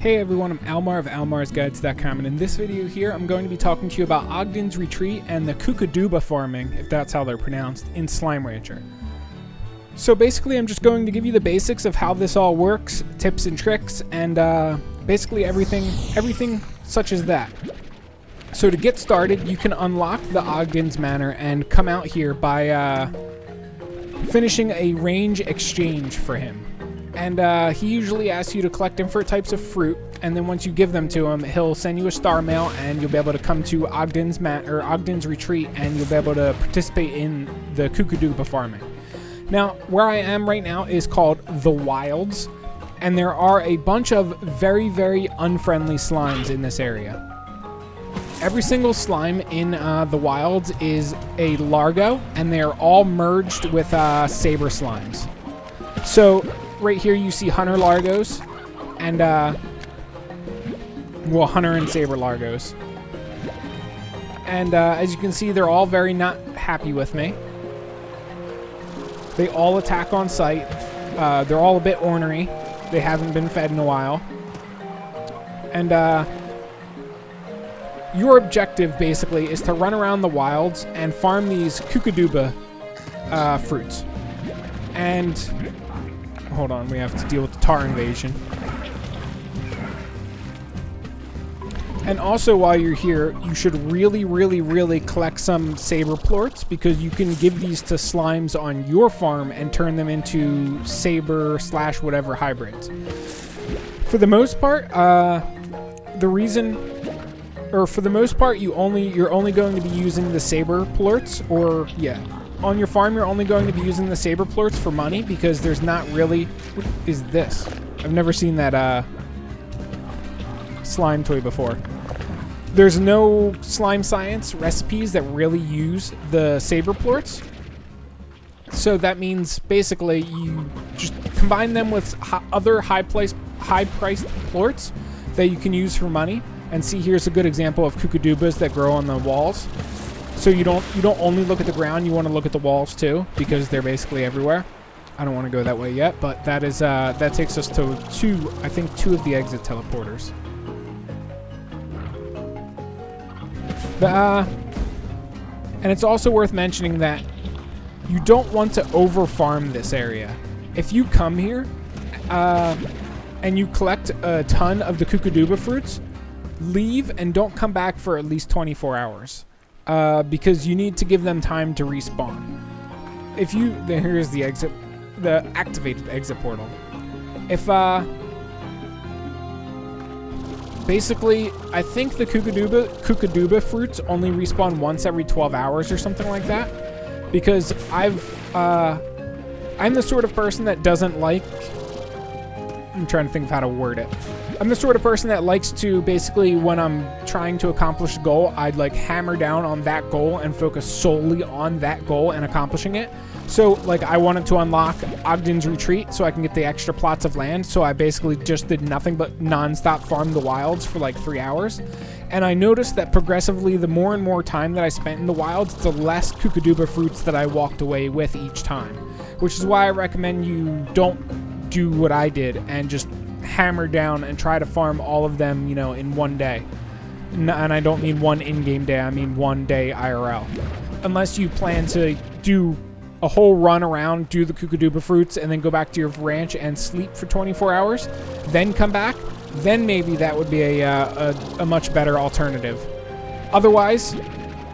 Hey everyone, I'm Almar of almarsguides.com, and in this video here I'm going to be talking to you about Ogdens Retreat and the Kookadoba farming, if that's how they're pronounced, in Slime Rancher. So basically I'm just going to give you the basics of how this all works, tips and tricks, and basically everything such as that. So to get started, you can unlock the Ogdens Manor and come out here by finishing a range exchange for him. And he usually asks you to collect different types of fruit, and then once you give them to him, he'll send you a star mail, and you'll be able to come to Ogdens Retreat, and you'll be able to participate in the Kookadoba farming. Now, where I am right now is called The Wilds, and there are a bunch of very, very unfriendly slimes in this area. Every single slime in The Wilds is a Largo, and they are all merged with Saber slimes. So right here you see Hunter Largos, and well, Hunter and Saber Largos. And as you can see, they're all very not happy with me. They all attack on sight. They're all a bit ornery. They haven't been fed in a while. And your objective basically is to run around the wilds and farm these Kookadoba fruits. And hold on, we have to deal with the tar invasion. And also, while you're here, you should really collect some saber plorts, because you can give these to slimes on your farm and turn them into saber / whatever hybrids. For the most part, you're only going to be using the saber plorts, or yeah. On your farm, you're only going to be using the saber plorts for money, because there's not really... What is this? I've never seen that slime toy before. There's no slime science recipes that really use the saber plorts. So that means basically you just combine them with other high-priced plorts that you can use for money. And see, here's a good example of Kookadobas that grow on the walls. So you don't only look at the ground, you want to look at the walls too, because they're basically everywhere. I don't want to go that way yet, but that takes us to two of the exit teleporters. And it's also worth mentioning that you don't want to over farm this area. If you come here and you collect a ton of the Kookadoba fruits, leave and don't come back for at least 24 hours. Because you need to give them time to respawn. Here's the exit, the activated exit portal. Basically, I think the Kookadoba fruits only respawn once every 12 hours or something like that. Because I'm the sort of person that doesn't like... I'm trying to think of how to word it. I'm the sort of person that likes to basically, when I'm trying to accomplish a goal, I'd like hammer down on that goal and focus solely on that goal and accomplishing it. So like I wanted to unlock Ogdens Retreat so I can get the extra plots of land. So I basically just did nothing but non-stop farm the wilds for like 3 hours. And I noticed that progressively, the more and more time that I spent in the wilds, the less Kookadoba fruits that I walked away with each time. Which is why I recommend you don't do what I did and just hammer down and try to farm all of them, you know, in one day. And I don't mean one in-game day, I mean one day IRL. Unless you plan to do a whole run around, do the Kookadoba fruits, and then go back to your ranch and sleep for 24 hours, then come back, then maybe that would be a much better alternative. Otherwise,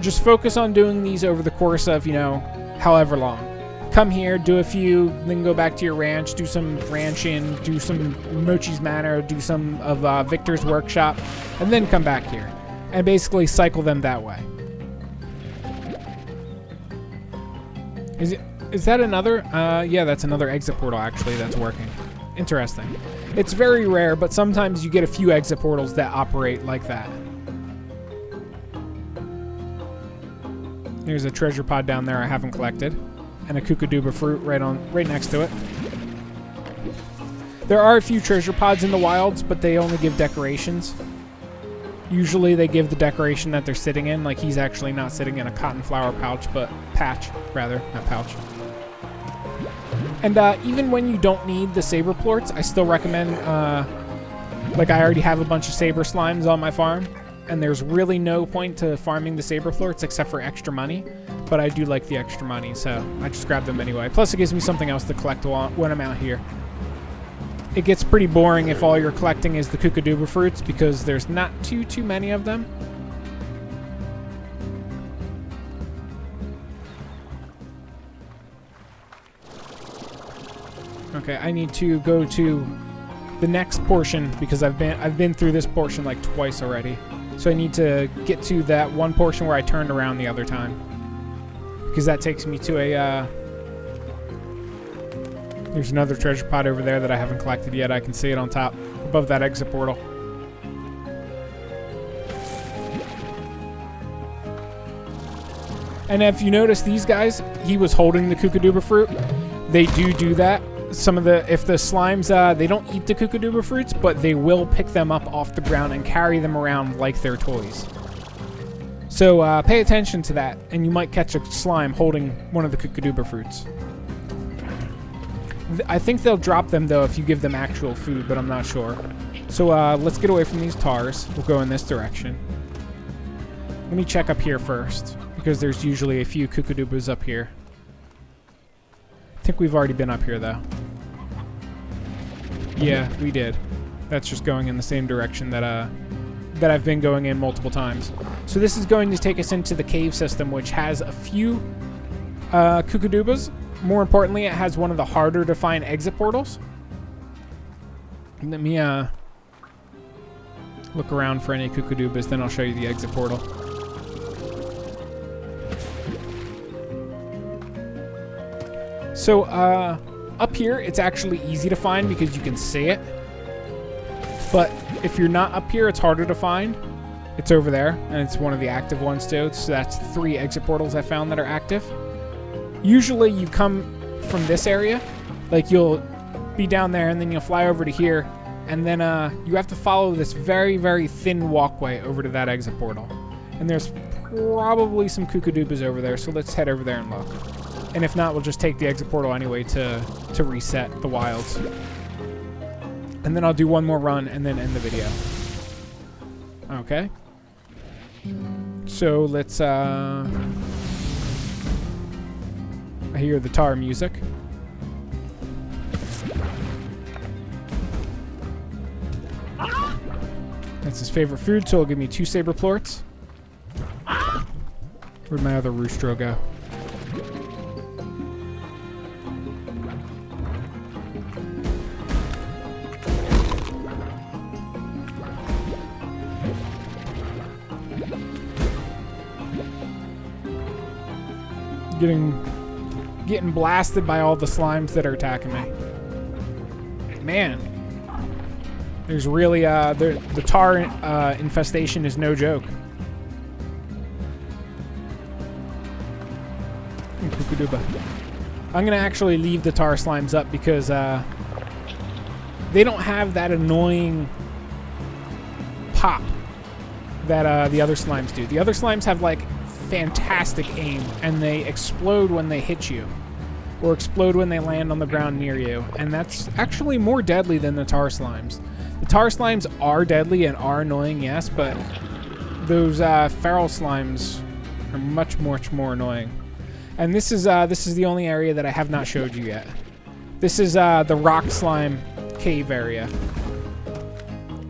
just focus on doing these over the course of, you know, however long. Come here, do a few, then go back to your ranch, do some ranching, do some Mochi's Manor, do some of Victor's Workshop, and then come back here. And basically cycle them that way. Is that another? Yeah, that's another exit portal actually that's working. Interesting. It's very rare, but sometimes you get a few exit portals that operate like that. There's a treasure pod down there I haven't collected. And a Kookadoba fruit right next to it. There are a few treasure pods in the wilds, but they only give decorations. Usually they give the decoration that they're sitting in, like he's actually not sitting in a cotton flower pouch, but patch, rather, not pouch. And even when you don't need the saber plorts, I still recommend Like, I already have a bunch of saber slimes on my farm, and there's really no point to farming the saber plorts except for extra money. But I do like the extra money, so I just grab them anyway. Plus, it gives me something else to collect when I'm out here. It gets pretty boring if all you're collecting is the Kookadoba fruits because there's not too many of them. Okay, I need to go to the next portion because I've been through this portion like twice already. So I need to get to that one portion where I turned around the other time. Because that takes me to a, there's another treasure pot over there that I haven't collected yet. I can see it on top, above that exit portal. And if you notice these guys, he was holding the Kookadoba fruit. They do that. If the slimes, they don't eat the Kookadoba fruits, but they will pick them up off the ground and carry them around like they're toys. So pay attention to that, and you might catch a slime holding one of the Kookadoba fruits. I think they'll drop them, though, if you give them actual food, but I'm not sure. So let's get away from these tars. We'll go in this direction. Let me check up here first, because there's usually a few Kookadobas up here. I think we've already been up here, though. Yeah, we did. That's just going in the same direction that I've been going in multiple times. So this is going to take us into the cave system, which has a few Kookadobas. More importantly, it has one of the harder to find exit portals. Let me look around for any Kookadobas, then I'll show you the exit portal. So up here, it's actually easy to find because you can see it. But if you're not up here, it's harder to find. It's over there, and it's one of the active ones too. So that's 3 exit portals I found that are active. Usually you come from this area, like you'll be down there and then you'll fly over to here, and then you have to follow this very, very thin walkway over to that exit portal. And there's probably some Kookadobas over there, so let's head over there and look. And if not, we'll just take the exit portal anyway to reset the wilds. And then I'll do one more run and then end the video. Okay. So let's I hear the tar music. That's his favorite food, so he'll give me 2 saber plorts. Where'd my other roostro go? Getting blasted by all the slimes that are attacking me. Man, there's really the tar infestation is no joke. Kookadoba. I'm gonna actually leave the tar slimes up because they don't have that annoying pop that the other slimes do. The other slimes have like fantastic aim, and they explode when they hit you or explode when they land on the ground near you, and that's actually more deadly than the tar slimes. The tar slimes are deadly and are annoying, yes, but those feral slimes are much more annoying. And this is the only area that I have not showed you yet. This is the rock slime cave area,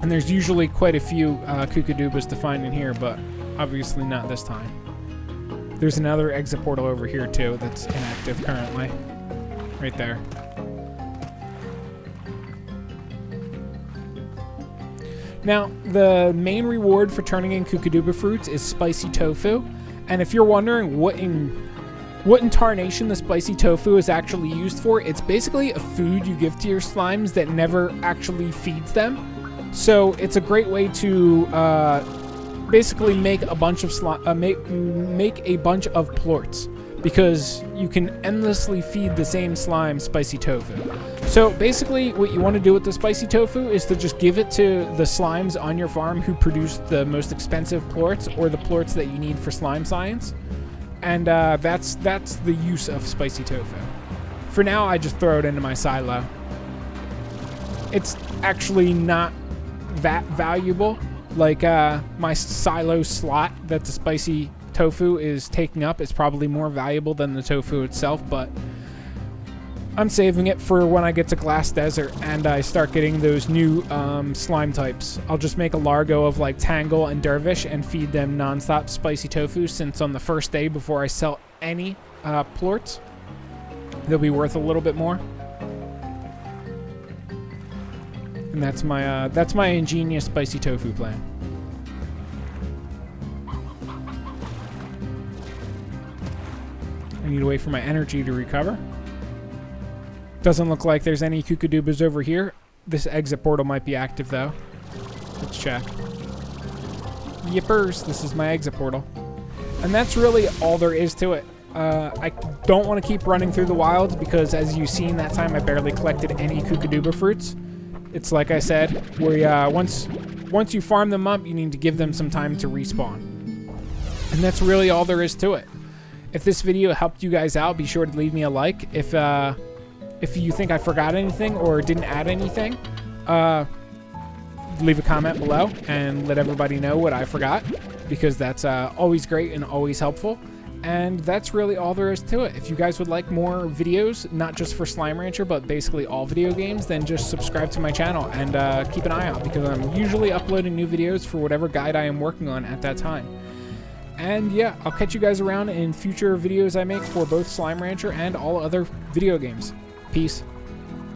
and there's usually quite a few Kookadobas to find in here, but obviously not this time. There's another exit portal over here, too, that's inactive currently. Right there. Now, the main reward for turning in Kookadoba fruits is spicy tofu. And if you're wondering what in tarnation the spicy tofu is actually used for, it's basically a food you give to your slimes that never actually feeds them. So it's a great way to basically make a bunch of make a bunch of plorts, because you can endlessly feed the same slime spicy tofu. So basically what you want to do with the spicy tofu is to just give it to the slimes on your farm who produce the most expensive plorts, or the plorts that you need for slime science. And that's the use of spicy tofu. For now, I just throw it into my silo. It's actually not that valuable. Like my silo slot that the spicy tofu is taking up is probably more valuable than the tofu itself, but I'm saving it for when I get to Glass Desert and I start getting those new slime types. I'll just make a largo of like Tangle and Dervish and feed them nonstop spicy tofu, since on the first day before I sell any plorts, they'll be worth a little bit more. And that's my ingenious spicy tofu plan. I need to wait for my energy to recover. Doesn't look like there's any Kookadobas over here. This exit portal might be active, though. Let's check. Yippers, this is my exit portal. And that's really all there is to it. I don't want to keep running through the wilds because, as you've seen that time, I barely collected any Kookadoba fruits. It's like I said, where once you farm them up, you need to give them some time to respawn. And that's really all there is to it. If this video helped you guys out, be sure to leave me a like. If you think I forgot anything or didn't add anything, leave a comment below and let everybody know what I forgot, because that's always great and always helpful. And that's really all there is to it. If you guys would like more videos, not just for Slime Rancher, but basically all video games, then just subscribe to my channel and keep an eye out, because I'm usually uploading new videos for whatever guide I am working on at that time. And yeah, I'll catch you guys around in future videos I make for both Slime Rancher and all other video games. Peace.